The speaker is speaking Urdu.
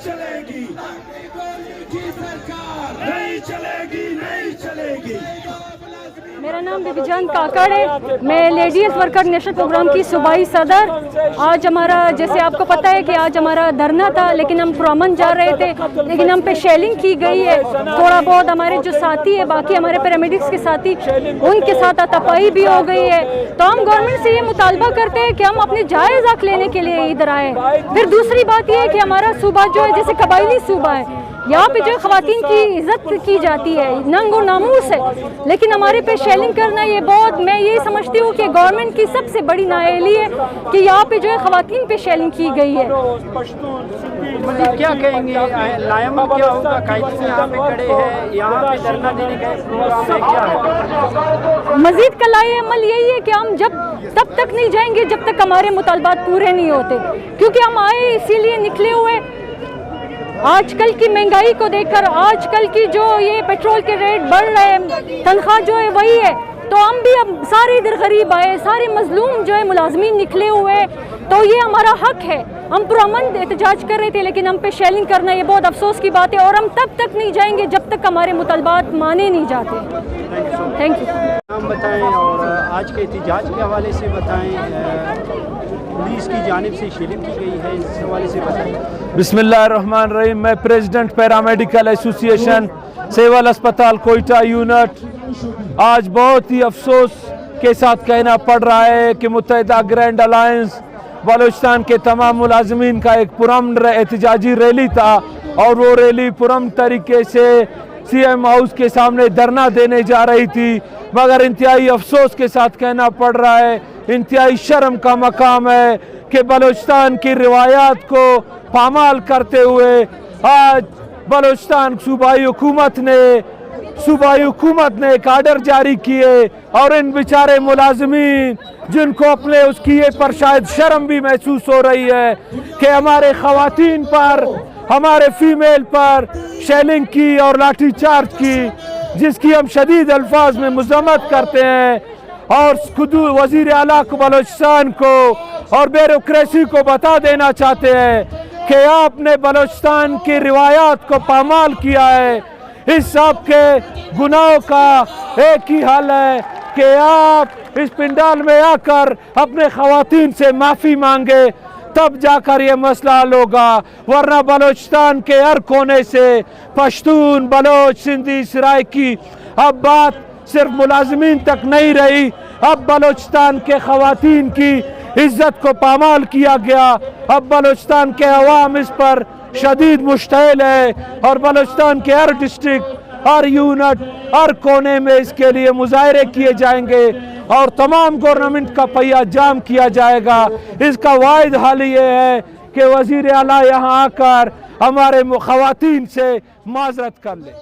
چلے گی کی سرکار نہیں چلے گی نہیں چلے گی. میرا نام بی بی جان کاکڑ ہے. میں لیڈیز ورکر نیشنل پروگرام کی صوبائی صدر. آج ہمارا جیسے آپ کو پتہ ہے کہ آج ہمارا دھرنا تھا, لیکن ہم پرامن جا رہے تھے, لیکن ہم پہ شیلنگ کی گئی ہے. تھوڑا بہت ہمارے جو ساتھی ہے, باقی ہمارے پیرامیڈکس کے ساتھی, ان کے ساتھ تپائی بھی ہو گئی ہے. تو ہم گورنمنٹ سے یہ مطالبہ کرتے ہیں کہ ہم اپنے جائز حق لینے کے لیے ادھر آئے. پھر دوسری بات یہ ہے کہ ہمارا صوبہ جو ہے جیسے قبائلی صوبہ ہے, یہاں پہ جو خواتین کی عزت کی جاتی ہے, ننگ و ناموس ہے, لیکن ہمارے پہ شیلنگ کرنا یہ بہت, میں یہ سمجھتی ہوں کہ گورنمنٹ کی سب سے بڑی نااہلی ہے کہ یہاں پہ جو ہے خواتین پہ شیلنگ کی گئی ہے. مزید کیا کہیں گے؟ لائم کیا ہوگا؟ قائد سے یہاں پہ کھڑے ہیں, یہاں پہ دھرنا دینے کا پروگرام ہے, کیا ہے مزید کا لائے عمل یہی ہے کہ ہم تب تک نہیں جائیں گے جب تک ہمارے مطالبات پورے نہیں ہوتے, کیونکہ ہم آئے اسی لیے نکلے ہوئے. آج کل کی مہنگائی کو دیکھ کر, آج کل کی جو یہ پیٹرول کے ریٹ بڑھ رہے ہیں, تنخواہ جو ہے وہی ہے, تو ہم بھی اب سارے ادھر غریب آئے, سارے مظلوم جو ہے ملازمین نکلے ہوئے, تو یہ ہمارا حق ہے. ہم پرامن احتجاج کر رہے تھے, لیکن ہم پہ شیلنگ کرنا یہ بہت افسوس کی بات ہے, اور ہم تب تک نہیں جائیں گے جب تک ہمارے مطالبات مانے نہیں جاتے. Thank you. نام بتائیں اور آج کے احتجاج کے حوالے سے بتائیں. پولیس کی جانب سے شیلنگ کی گئی ہے, اس حوالے سے بتائیں. بسم اللہ الرحمن الرحیم. میں پریزیڈنٹ پیرامیڈیکل ایسوسی ایشن سول اسپتال کوئٹہ یونٹ. آج بہت ہی افسوس کے ساتھ کہنا پڑ رہا ہے کہ متحدہ گرینڈ الائنس بلوچستان کے تمام ملازمین کا ایک پرامن احتجاجی ریلی تھا, اور وہ ریلی پرامن طریقے سے سی ایم ہاؤس کے سامنے دھرنا دینے جا رہی تھی, مگر انتہائی افسوس کے ساتھ کہنا پڑ رہا ہے, انتہائی شرم کا مقام ہے کہ بلوچستان کی روایات کو پامال کرتے ہوئے آج بلوچستان صوبائی حکومت نے ایک آرڈر جاری کیے, اور ان بیچارے ملازمین جن کو اپنے اس کیے پر شاید شرم بھی محسوس ہو رہی ہے کہ ہمارے خواتین پر, ہمارے فیمیل پر شیلنگ کی اور لاٹھی چارج کی, جس کی ہم شدید الفاظ میں مذمت کرتے ہیں, اور خود وزیر اعلیٰ کو بلوچستان کو اور بیوروکریسی کو بتا دینا چاہتے ہیں کہ آپ نے بلوچستان کی روایات کو پامال کیا ہے. اس سب کے گناہوں کا ایک ہی حل ہے کہ آپ اس پنڈال میں آ کر اپنے خواتین سے معافی مانگے, تب جا کر یہ مسئلہ حل ہوگا, ورنہ بلوچستان کے ہر کونے سے پشتون, بلوچ, سندھی, سرائکی, اب بات صرف ملازمین تک نہیں رہی, اب بلوچستان کے خواتین کی عزت کو پامال کیا گیا. اب بلوچستان کے عوام اس پر شدید مشتعل ہے, اور بلوچستان کے ہر ڈسٹرکٹ, ہر یونٹ, ہر کونے میں اس کے لیے مظاہرے کیے جائیں گے, اور تمام گورنمنٹ کا پہیہ جام کیا جائے گا. اس کا واحد حل یہ ہے کہ وزیر اعلیٰ یہاں آ کر ہمارے خواتین سے معذرت کر لیں.